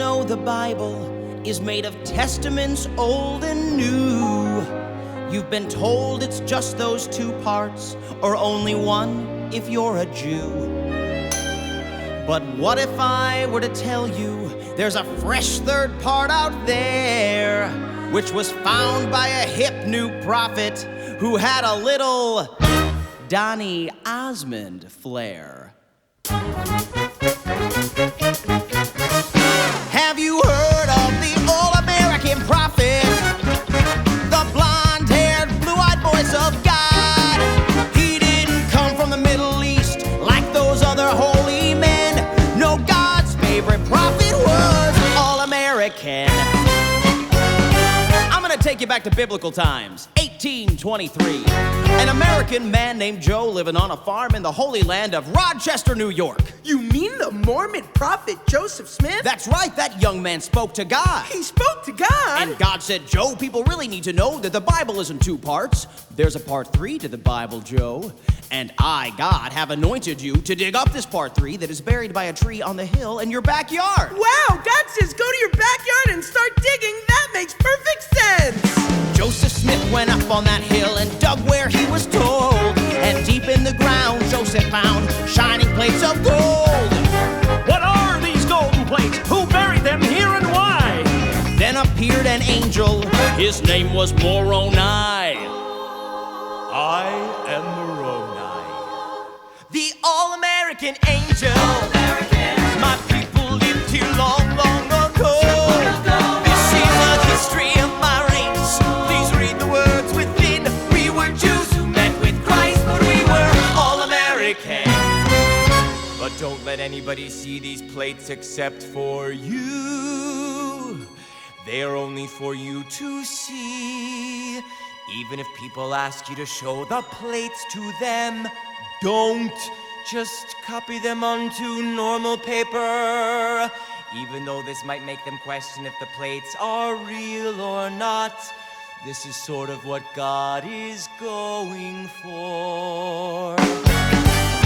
know the Bible is made of testaments old and new. You've been told it's just those two parts, or only one if you're a Jew. But what if I were to tell you there's a fresh third part out there, which was found by a hip new prophet who had a little Donny Osmond flair? Have you heard of the all-American prophet? The blonde-haired, blue-eyed voice of God. He didn't come from the Middle East like those other holy men. No, God's favorite prophet was all-American. I'm gonna take you back to biblical times, 1823. An American man named Joe living on a farm in the Holy Land of Rochester, New York. You mean the Mormon prophet Joseph Smith? That's right, that young man spoke to God. He spoke to God? And God said, Joe, people really need to know that the Bible isn't two parts. There's a part 3 to the Bible, Joe. And I, God, have anointed you to dig up this part 3 that is buried by a tree on the hill in your backyard. Wow, God says go to your backyard and start digging. That makes perfect sense. Joseph Smith went up on that hill and dug where he was told. And deep in the ground, Joseph found shining plates of gold. What are these golden plates? Who buried them here and why? Then appeared an angel. His name was Moroni. I am Moroni. The all-American angel. My people lived here long, long ago. This is the history of my race. Please read the words within. We were Jews who met with Christ, but we were all-American. But don't let anybody see these plates except for you. They're only for you to see. Even if people ask you to show the plates to them, don't. Just copy them onto normal paper. Even though this might make them question if the plates are real or not, this is sort of what God is going for.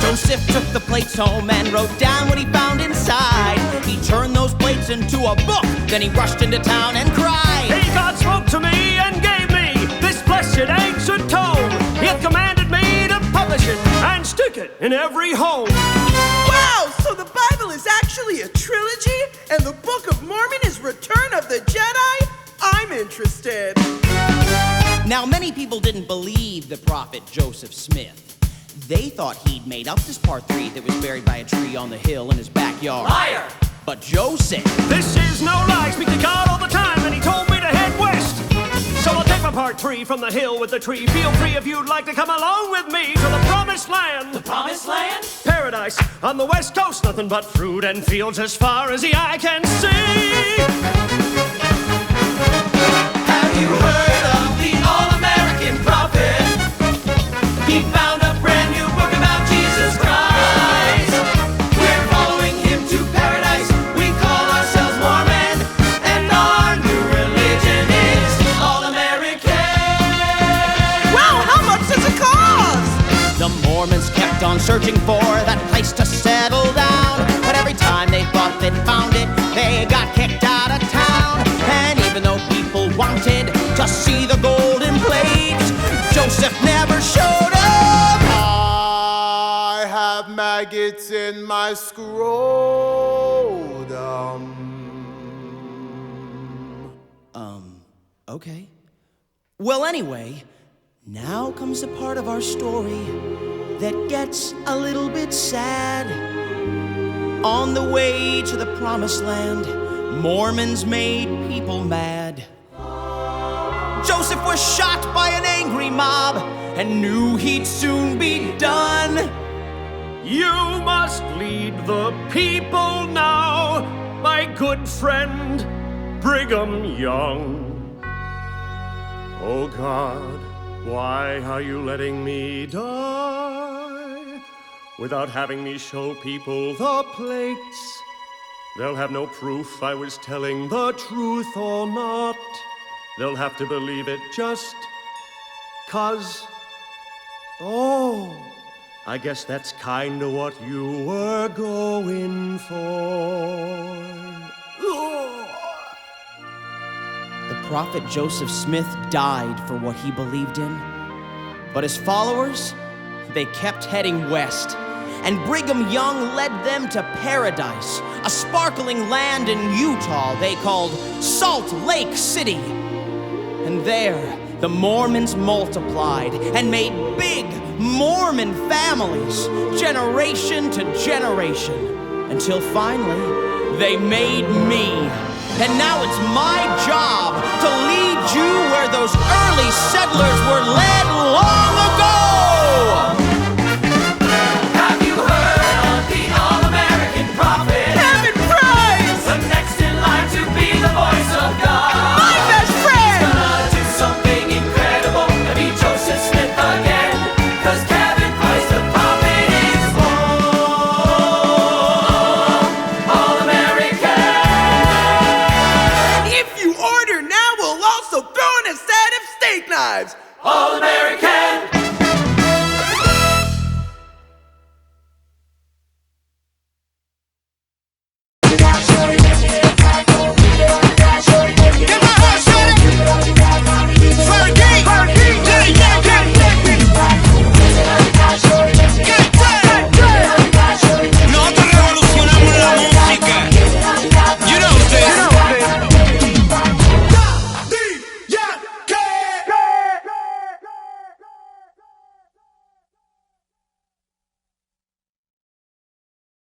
Joseph took the plates home and wrote down what he found inside. He turned those plates into a book, then he rushed into town and cried. Hey, God spoke to me and gave me this blessed ancient tome. He hath commanded me to publish it and stick it in every home. Wow, so the Bible is actually a trilogy, and the Book of Mormon is Return of the Jedi? I'm interested. Now, many people didn't believe the prophet Joseph Smith. They thought he'd made up this part 3 that was buried by a tree on the hill in his backyard. Liar! But Joe said, This is no lie. Speak to God all the time, and he told me to head west. So I'll take my part 3 from the hill with the tree. Feel free if you'd like to come along with me to the promised land. The promised land? Paradise on the west coast. Nothing but fruit and fields as far as the eye can see. Have you heard of the all-American prophet? He found a brand new book about Jesus Christ. We're following him to paradise. We call ourselves Mormon, and our new religion is all-American. Wow, how much does it cost? the Mormons kept on searching for that place to settle down. But every time they thought they'd found it, they got kicked out of town. And even though people wanted to see the golden plates, Joseph never showed up. I have maggots in my scrotum. Okay. Well, anyway, now comes the part of our story that gets a little bit sad. On the way to the promised land, Mormons made people mad. Joseph was shot by an angry mob and knew he'd soon be done. You must lead the people now, my good friend Brigham Young. Oh God, why are you letting me die without having me show people the plates? They'll have no proof I was telling the truth or not. They'll have to believe it just 'cause. Oh, I guess that's kinda what you were going for. Oh. Prophet Joseph Smith died for what he believed in. But his followers, they kept heading west. And Brigham Young led them to paradise, a sparkling land in Utah they called Salt Lake City. And there, the Mormons multiplied and made big Mormon families, generation to generation, until finally, they made me. And now it's my job to lead you where those early settlers were led long